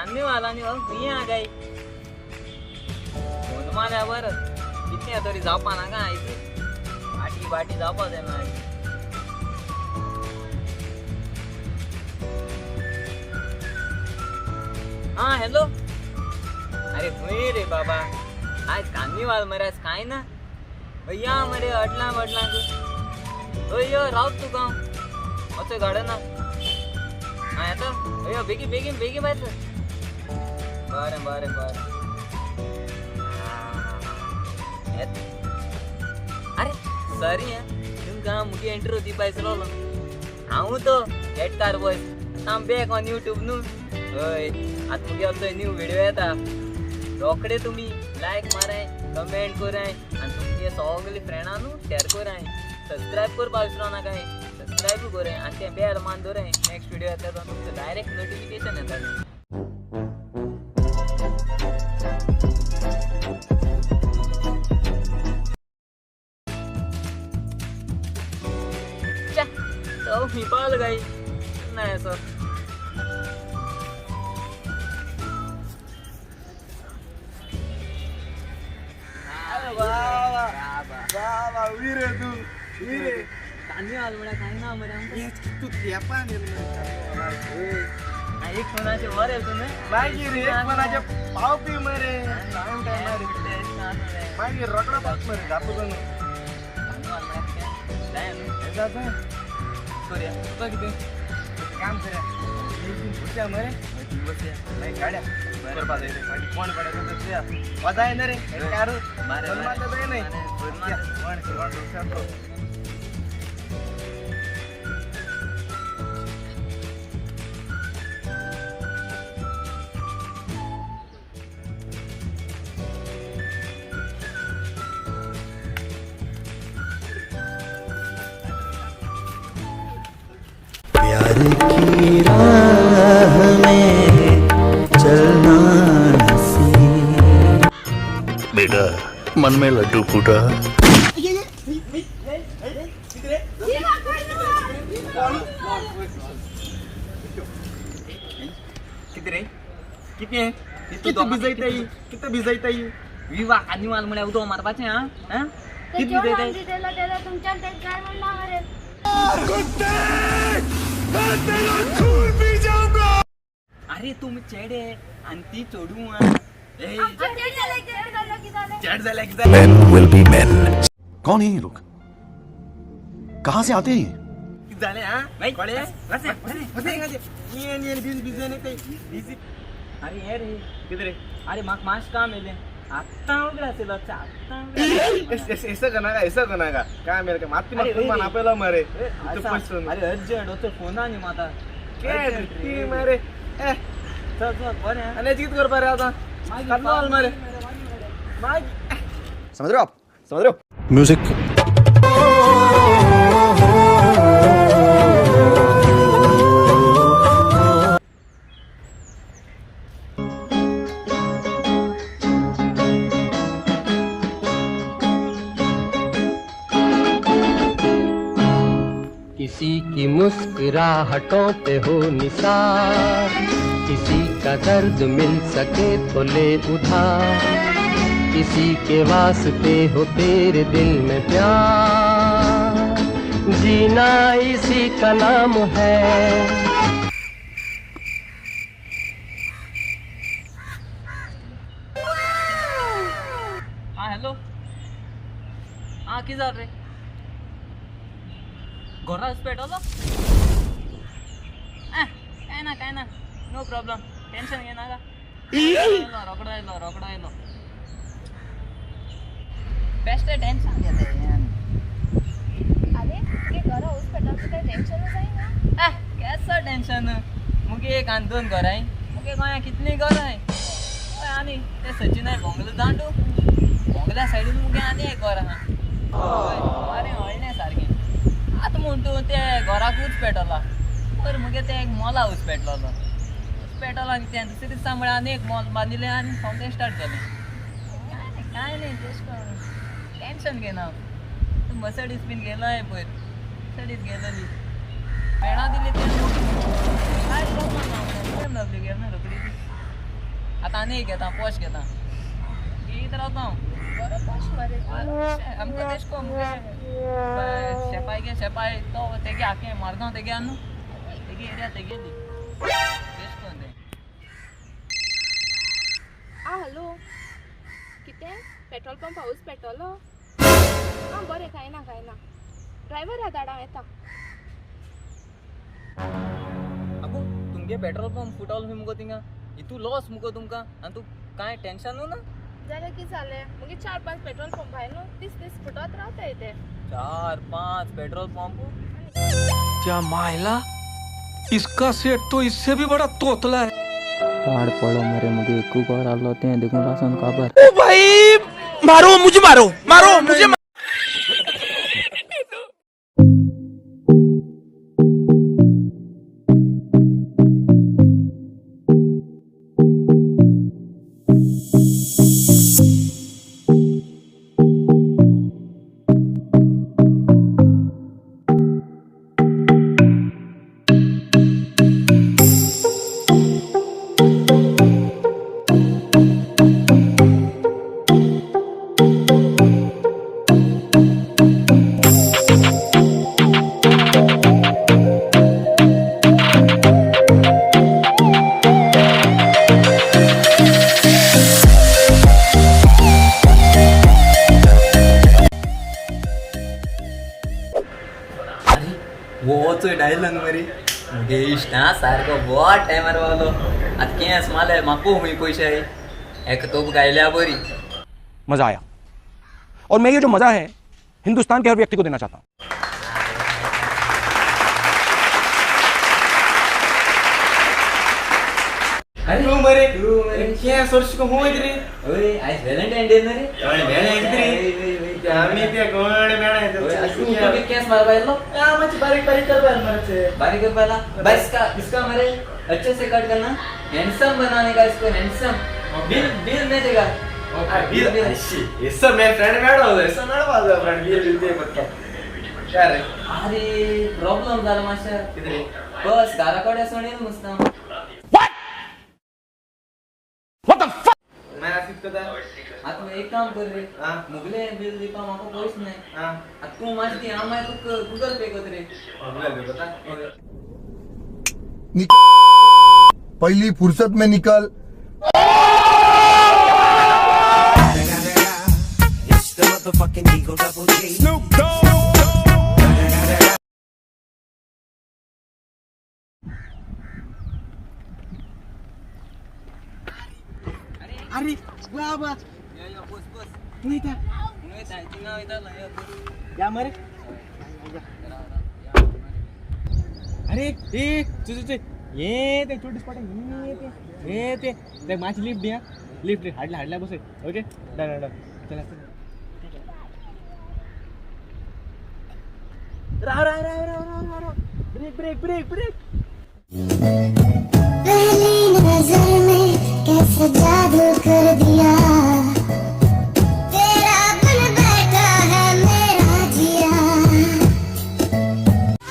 कांदे वाला आणि मग मी आ गई फोन मारल्यावर किती तरी जापा ना का इथे आटी बाटी जापा दे ना हाँ हेलो अरे हुई रे बाबा आज कांदीवाल मरे आज काय ना भैया मरे अडला वडला तू यो राव तू का असे गाडं ना हा येतो अयो बेगी बेगी बेगी बायचं बरं बरं बरं अरे सॉरी है तुमका मुझे एंट्री होती पाहिजे लो हाऊ तो गेट कार बॉयज आम बॅक ऑन यूट्यूब नु होय आता मुगे आमचो न्यू व्हिडिओ येता रोकडे तुम्ही लाईक माराय कमेंट कराय आणि तुमचे सगळे फ्रेंडांनु शेअर कराय सबस्क्राइब करपाक विसरू नाका सबस्क्राइब कराय आणि ते बेल मान दवराय नेक्स्ट व्हिडिओ येता तो तुमचं डायरेक्ट नोटिफिकेशन येता तो मी पाल गई नाही सर वाह वीरे तू वीरे कांदी वाल मला काय ना मरे तू तेपा एक कोणाचे वर येतो ना मागी रे कोणाचे पाव पी मरे टाइम टाइम रे मागी रगडा पास मरे दापू गण कांदी वाल मला काय ऐसा तो करूया तो किती काम करा पुढच्या मरे दिवस नाही गाड्या बरोबर पाजायचे पाठी कोण पडायचं तर ते वाजाय ना रे कारू मारे मारता तर नाही कोण प्यार की राह में चलना नसीब बेटा मन में लड्डू फूटा किती रे किती आहे किती भिजायता येईल विवाह कांदी वाल मला उदो मारपाचे हा हा किती देते तुमच्या ते काय म्हणणार आहे अरे तुम्ही चेडे आणि ती चोडू Men will be men. कौन है ये लोग? कहाँ से आते हैं? झाले हा भाई कळे अरे ये रे किती रे अरे माक माश काम येले आता उघडा असेल आता ऐसा कना का काय मेरे का माती अरे, मत पण आपल्याला मरे तू असा- पसून अरे अर्जंट होतो फोन आणि माता काय ती मरे ए चल चल बरं आहे. आणि किती कर पारे आता मागे करणार पाव- मरे माग समझ रहे हो आप समझ रहे हो म्यूजिक किसी की मुस्कुराहटों पे हो निसार किसी का दर्द मिल सके तो ले उधार किसी के वास्ते हो तेरे दिल में प्यार जीना इसी का नाम है हा हॅलो हा की जा रे घोराच पेटवलं काय ना नो प्रॉब्लेम टेन्शन घे ना का रोकडा येलो बेस्ट टेन्शन घेते अरे ते घर हाऊस पेटाचं काही टेन्शन नाही ना कसं टेन्शन मुगे एक आणि दोन घर आहे मुगे गोंया कितली घर आहे आणि ते सचिन आहे भोंगलं दांडू भोंगल्या सायडीन मुगे आनी एक घर आहा अरे हळण्यासारखें आतां म्हणटू ते घराकूच पेटला तर मुगे ते एक मॉलावूच पेटलोलो पेटला कितें दुसरे दिसा म्हळ्यार आनी एक मॉल बांदिलें आनी फावटें स्टार्ट केलें काय नाही तेच टेन्शन घेना तू मर्सिडीज बीन गेलोय पयर मर्सिडीज गेलेली पेणां दिली ते काय लागली गेल ना रोखडी आता आनी घेता पॉश घेता कितें रावता बरो पोश मरे आमकां तेश को शेपाय गे शेपाय तो तेगे आखे मारगांव तेगे आनु तेगे एरिया तेगेली तेश कोन ते हॅलो कितें पेट्रोल पंप हाऊस पेट्रोलो बरें काय ना ड्रायव्हर ह्या धाडा येता आगो तुमगे पेट्रोल पंप फुटोल बी मुगो थिंगा इतू लॉस मुगो तुमकां आनी तू कांय टेन्शन न्हू ना जाल्यार कितें जालें मुगे 4-5 पेट्रोल पंप आहाय न्हू तीस फुटत रावताय ते 4-5 पेट्रोल पंप क्या मायला इसका सेट तो इससे भी बड़ा तोतला है। पाड़ पड़ो मरे मुझे एक और आ लोते हैं देखो रासन काबर ओ भाई मारो मुझे वोचो डायलॉग मरे मुगे इश्ट हा सारको बहुत टायमार वालो आतां केस माले म्हाका खूंय पयशे एक तोप गायल्या बरी मजा आया और मैं ये जो मजा है हिंदुस्तान के हर व्यक्ति को देना चाहता हूँ। अरे तू मरे क्या सोर्स को होय रे ओए आज व्हॅलेंटाईन डे ना रे आणि भेणे इतरी आम्ही ते कोण भेणे तू भी केस मार पाहिलो आमची बारीक कर मरचे बारी कर पहला भाई इसका मेरे अच्छे से कट करना हैंडसम बनाने का इसको हैंडसम बिल नहीं देगा बिल ये सब मेरे फ्रेंड बैठा होता है सब मेरा बाजू फ्रेंड बिल दे पक्का क्या रे अरे प्रॉब्लेम झाला माशा किधर बस गाराकडे सोडील नुसता मैं आसिफ कदा आता एक काम कर रे हां मुगले बिल दीपा माको पॉइस नाही हां आता तू माझी ती आमाय तू गूगल पे कर रे गूगल पे बता पहली फुर्सत में निकल। अरे वाह वाह बस नहीं था नाही ताई तिना इथं बस या मरे अरे ए चुचुचे ये ते छोटी स्पॉट ये ते देख माझी लिफ्ट द्या लिफ्ट हाडला बस ओके डन चला राव ब्रेक पहली नजर में कैसे जादू कर दिया तेरा बन बैठा है मेरा जिया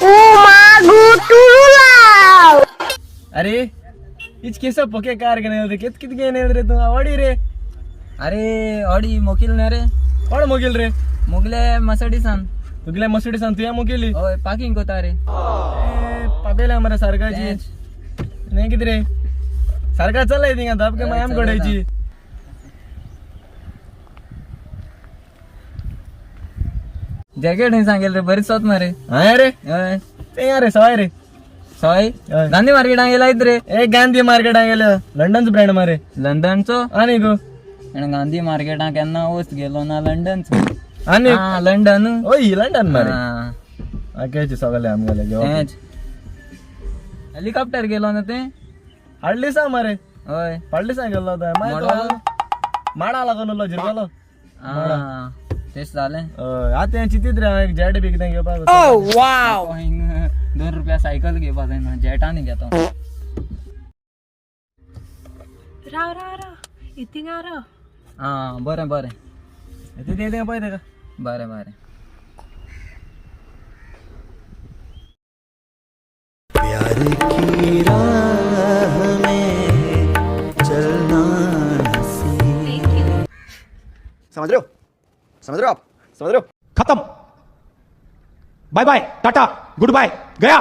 ओ मागू टुला अरे इच केसा पके कार गने होते कित गने रे तू आवडी रे अरे ऑडी मोकिल ना रे कोण मोगेल रे मुगले मर्सिडीज तुगले मसडी सांग तू या मोगेली ओय पार्किंग कोता रे पाबेला मरे सरकारची नाही किती रे सरकार चाललंय तिंगा दाब के मायाम गडायची जॅकेट नाही सांगेल रे बरीच स्वत मारे हा रे ओय ते या रे सवाय रे सॉय गांधी मार्केट गेला रे ए गांधी मार्केट गेलं लंडनच ब्रँड मारे लंडनचो आणि गो आणि गांधी मार्केटा केन्ना वच गेलो ना लंडनचो आणि हा लंडन ओ ही लंडन मारे हा आकेची सगळे आमगेले तेच हेलिकॉप्टर गेलो ना ते हाडली सा मारे होय पडली सा गेलो होता मोडवालो? माडा लागून जिरवालो हा तेच झाले आता चितीत रे एक जॅट बी कितें घेवपाक वाव 2 रुपया सायकल घेवपा जायना जेटानी घेतो राव इतिंगा राव हा बरें ते पळय तेका बरें प्यार की राह में चलना समझ रहे हो आप समझ रहे हो? खत्म, bye bye, ta-ta, goodbye, गया।